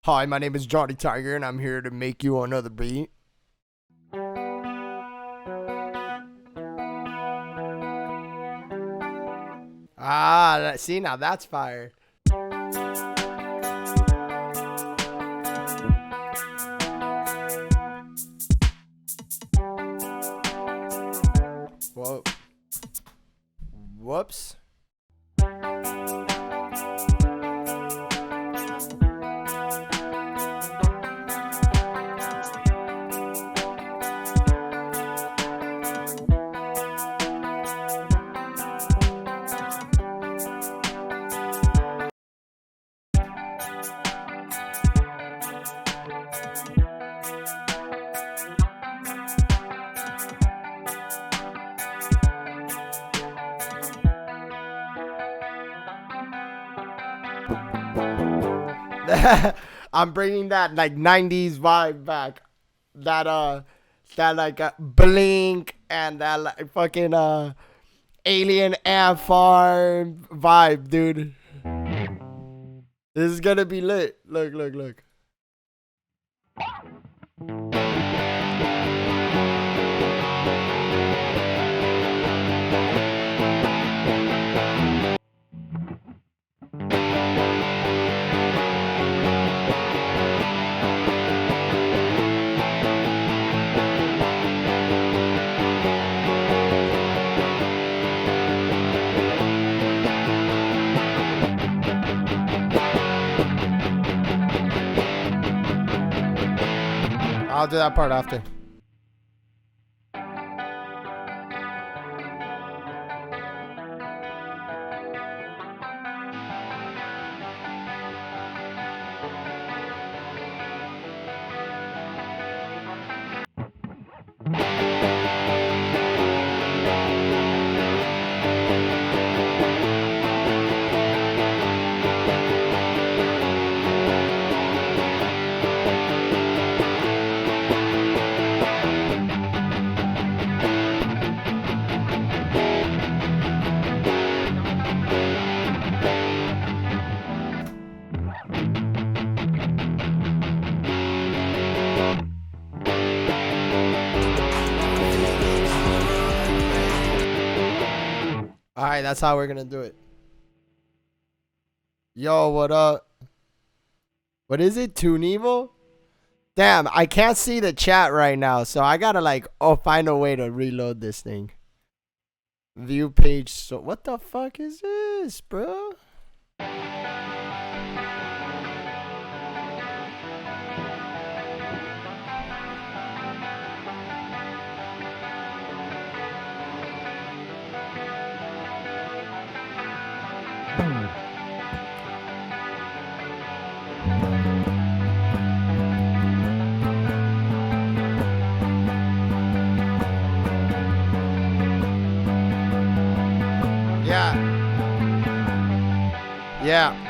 Hi, my name is Johnytiger, and I'm here to make you another beat. See, now that's fire. Whoa. Whoops. I'm bringing that like 90s vibe back. That like Blink and that like fucking Alien Ant Farm vibe, dude. This is gonna be lit. Look, look, look. I'll do that part after. Alright, that's how we're gonna do it. Yo, what up? What is it? Toon Evil? Damn, I can't see the chat right now, so I gotta like find a way to reload this thing. View page. So what the fuck is this, bro? Yeah. Yeah.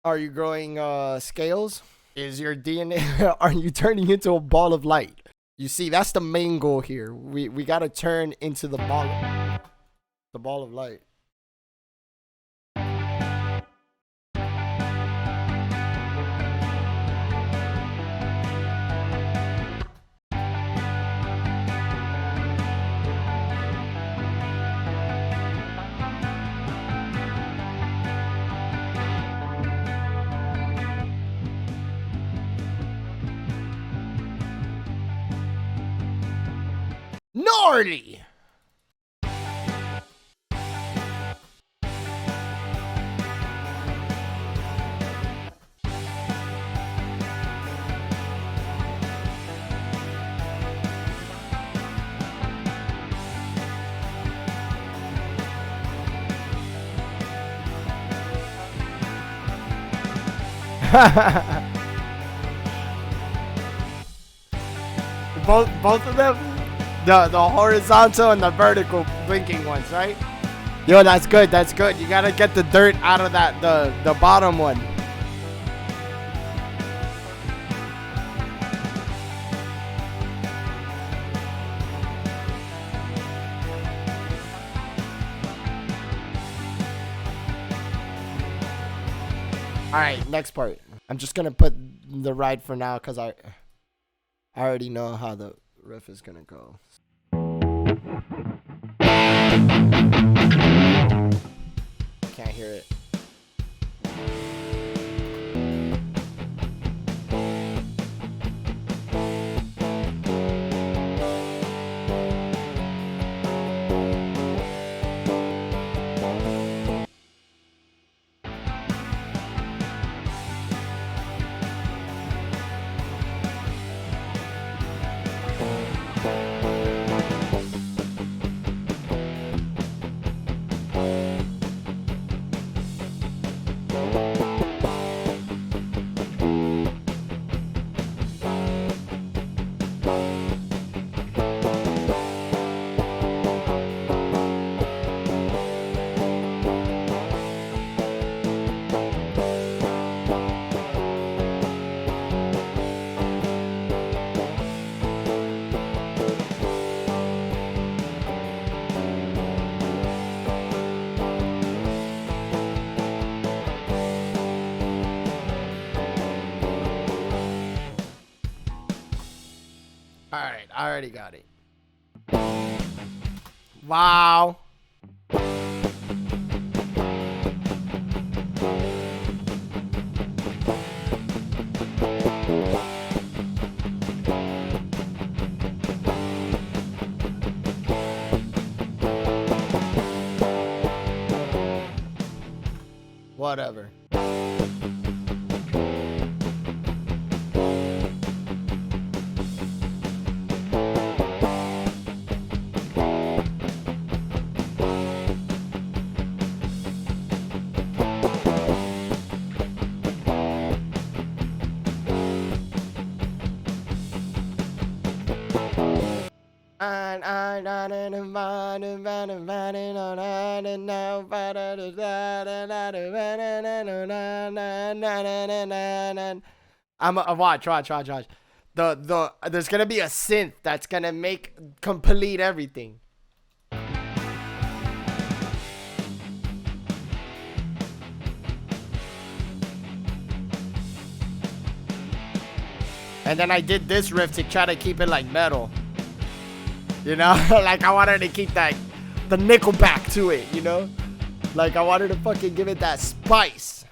Are you growing scales? Is your DNA are you turning into a ball of light? You see, that's the main goal here. We gotta turn into the ball of light. Gnarly! Both of them, the horizontal and the vertical blinking ones, right? Yo, that's good. That's good. You gotta get the dirt out of that the bottom one. All right, next part. I'm just gonna put the ride for now because I already know how the riff is gonna go. Can't hear it. Alright, I already got it. Wow. Whatever. Watch. There's gonna be a synth that's gonna complete everything. And then I did this riff to try to keep it like metal. You know, like I wanted to keep the Nickelback to it, you know? Like I wanted to fucking give it that spice.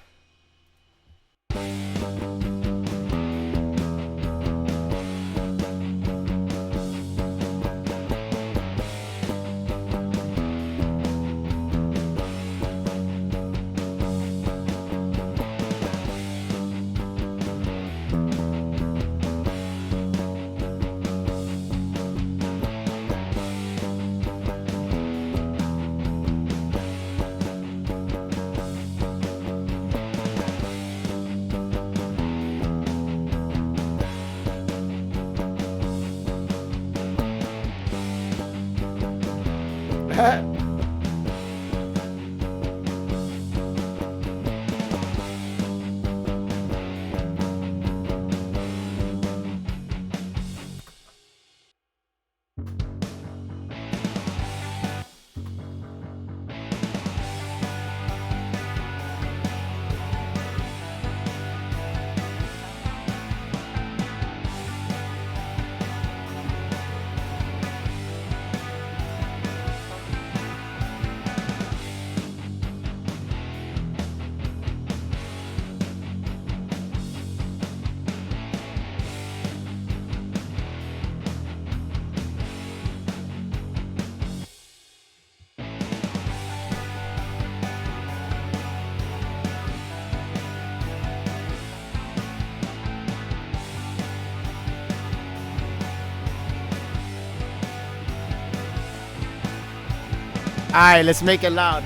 Alright, let's make it loud.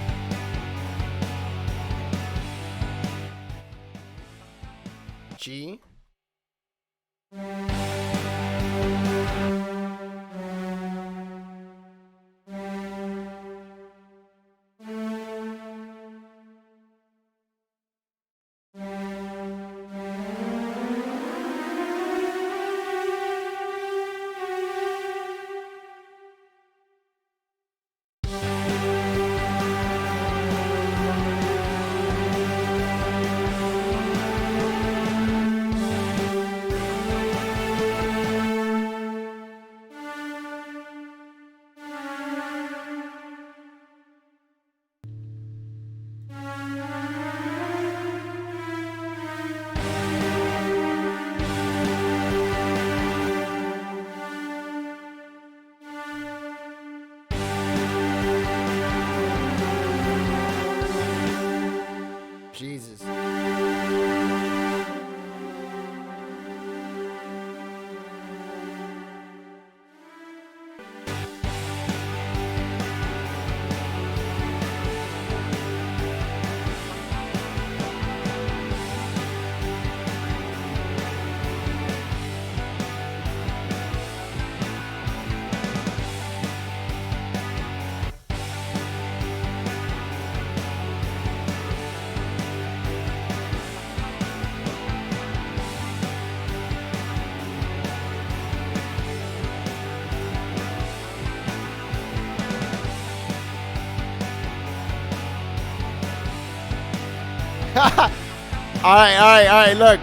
Alright, look.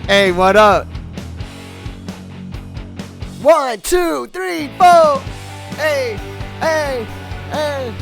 Hey, what up? 1, 2, 3, 4. Hey, hey, hey.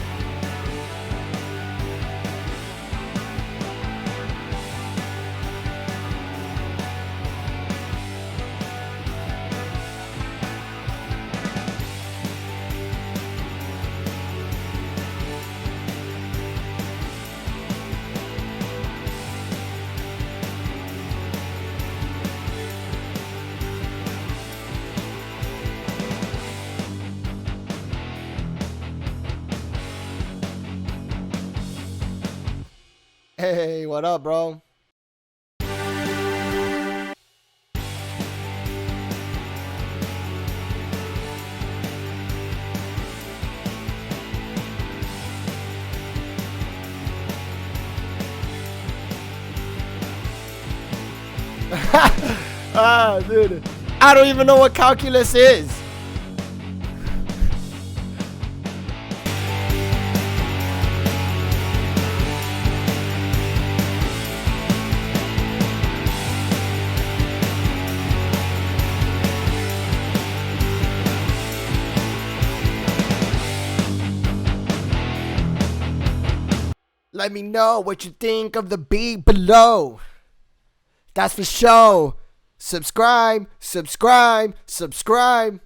Hey, what up, bro? Ah, dude. I don't even know what calculus is. Let me know what you think of the beat below. That's for sure. Subscribe, subscribe, subscribe.